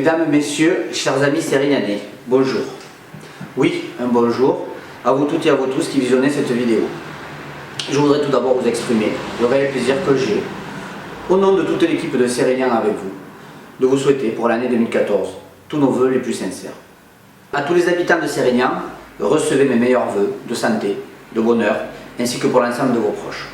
Mesdames, Messieurs, chers amis sérignanais, bonjour. Oui, un bonjour à vous toutes et à vous tous qui visionnez cette vidéo. Je voudrais tout d'abord vous exprimer le réel plaisir que j'ai, au nom de toute l'équipe de Sérignan avec vous, de vous souhaiter pour l'année 2014 tous nos vœux les plus sincères. À tous les habitants de Sérignan, recevez mes meilleurs vœux de santé, de bonheur, ainsi que pour l'ensemble de vos proches.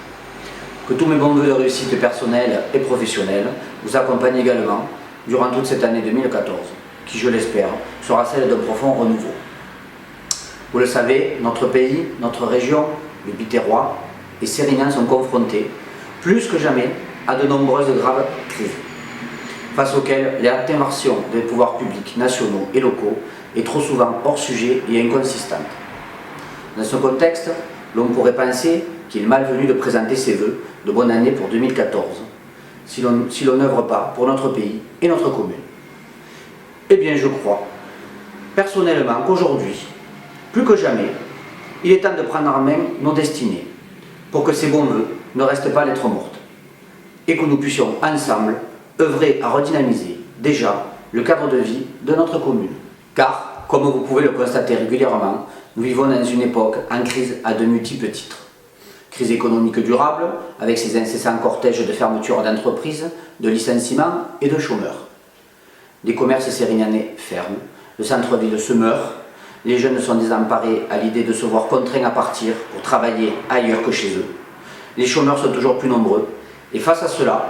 Que tous mes bons vœux de réussite personnelle et professionnelle vous accompagnent également durant toute cette année 2014, qui, je l'espère, sera celle d'un profond renouveau. Vous le savez, notre pays, notre région, le Biterrois et Sérignan sont confrontés, plus que jamais, à de nombreuses graves crises, face auxquelles l'intervention des pouvoirs publics nationaux et locaux est trop souvent hors sujet et inconsistante. Dans ce contexte, l'on pourrait penser qu'il est malvenu de présenter ses vœux de bonne année pour 2014, si l'on n'œuvre pas pour notre pays et notre commune. Eh bien, je crois, personnellement, qu'aujourd'hui, plus que jamais, il est temps de prendre en main nos destinées, pour que ces bons vœux ne restent pas lettre morte, et que nous puissions ensemble œuvrer à redynamiser déjà le cadre de vie de notre commune. Car, comme vous pouvez le constater régulièrement, nous vivons dans une époque en crise à de multiples titres. Crise économique durable, avec ses incessants cortèges de fermetures d'entreprises, de licenciements et de chômeurs. Les commerces sérignanais ferment, le centre-ville se meurt, les jeunes sont désemparés à l'idée de se voir contraints à partir pour travailler ailleurs que chez eux. Les chômeurs sont toujours plus nombreux, et face à cela,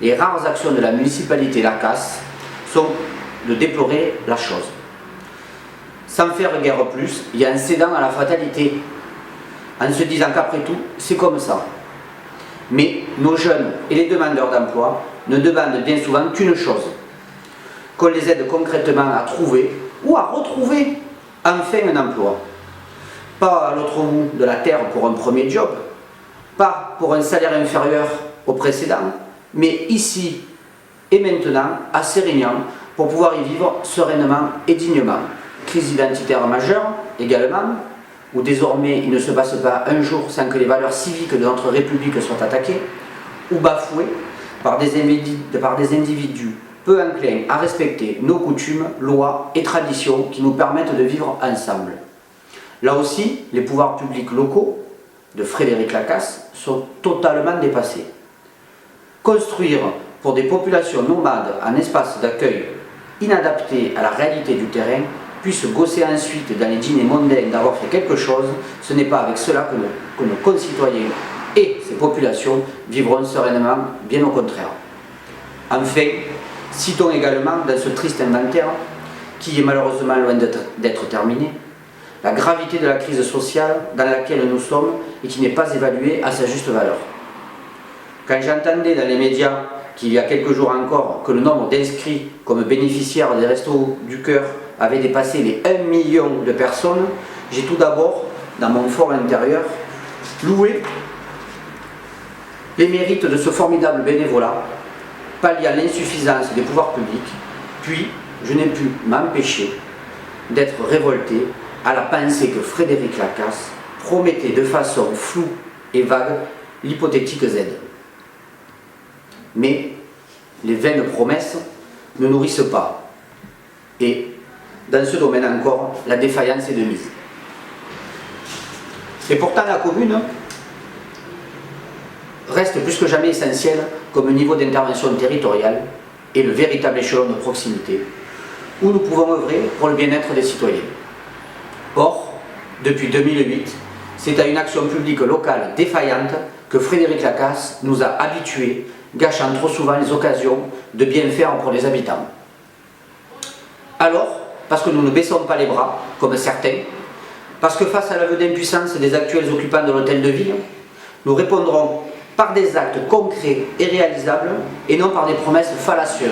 les rares actions de la municipalité Lacasse sont de déplorer la chose. Sans faire guère plus, il y a un cédant à la fatalité, en se disant qu'après tout, c'est comme ça. Mais nos jeunes et les demandeurs d'emploi ne demandent bien souvent qu'une chose, qu'on les aide concrètement à trouver ou à retrouver enfin un emploi. Pas à l'autre bout de la terre pour un premier job, pas pour un salaire inférieur au précédent, mais ici et maintenant à Sérignan pour pouvoir y vivre sereinement et dignement. Crise identitaire majeure également, où désormais il ne se passe pas un jour sans que les valeurs civiques de notre République soient attaquées ou bafouées par des individus peu enclins à respecter nos coutumes, lois et traditions qui nous permettent de vivre ensemble. Là aussi, les pouvoirs publics locaux de Frédéric Lacasse sont totalement dépassés. Construire pour des populations nomades un espace d'accueil inadapté à la réalité du terrain, puis se gosser ensuite dans les dîners mondains d'avoir fait quelque chose, ce n'est pas avec cela que nos concitoyens et ces populations vivront sereinement, bien au contraire. Enfin, citons également dans ce triste inventaire, qui est malheureusement loin d'être terminé, la gravité de la crise sociale dans laquelle nous sommes et qui n'est pas évaluée à sa juste valeur. Quand j'entendais dans les médias qu'il y a quelques jours encore que le nombre d'inscrits comme bénéficiaires des Restos du Cœur avait dépassé les 1 million de personnes, j'ai tout d'abord, dans mon fort intérieur, loué les mérites de ce formidable bénévolat, palliant l'insuffisance des pouvoirs publics, puis je n'ai pu m'empêcher d'être révolté à la pensée que Frédéric Lacasse promettait de façon floue et vague l'hypothétique aide. Mais les vaines promesses ne nourrissent pas. Et, dans ce domaine encore, la défaillance est de mise. Et pourtant, la commune reste plus que jamais essentielle comme niveau d'intervention territoriale et le véritable échelon de proximité, où nous pouvons œuvrer pour le bien-être des citoyens. Or, depuis 2008, c'est à une action publique locale défaillante que Frédéric Lacasse nous a habitués, gâchant trop souvent les occasions de bien faire pour les habitants. Alors, parce que nous ne baissons pas les bras, comme certains, parce que face à l'aveu d'impuissance des actuels occupants de l'hôtel de ville, nous répondrons par des actes concrets et réalisables, et non par des promesses fallacieuses.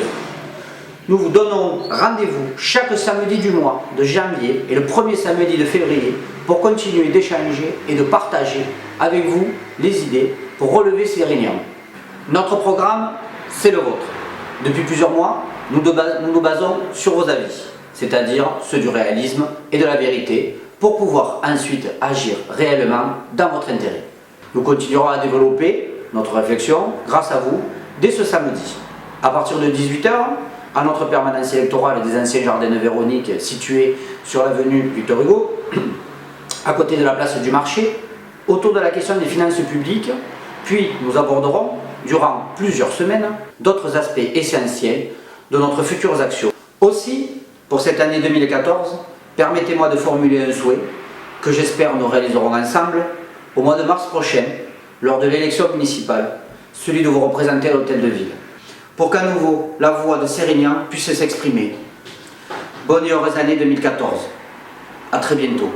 Nous vous donnons rendez-vous chaque samedi du mois de janvier et le premier samedi de février pour continuer d'échanger et de partager avec vous les idées pour relever ces réunions. Notre programme, c'est le vôtre. Depuis plusieurs mois, nous nous basons sur vos avis, c'est-à-dire ceux du réalisme et de la vérité, pour pouvoir ensuite agir réellement dans votre intérêt. Nous continuerons à développer notre réflexion grâce à vous dès ce samedi. À partir de 18 h, à notre permanence électorale des anciens jardins de Véronique situés sur l'avenue Victor Hugo, à côté de la place du marché, autour de la question des finances publiques, puis nous aborderons, durant plusieurs semaines, d'autres aspects essentiels de notre futures actions. Aussi, pour cette année 2014, permettez-moi de formuler un souhait que j'espère nous réaliserons ensemble au mois de mars prochain, lors de l'élection municipale, celui de vous représenter à l'Hôtel de Ville, pour qu'à nouveau la voix de Sérignan puisse s'exprimer. Bonne et heureuse année 2014. À très bientôt.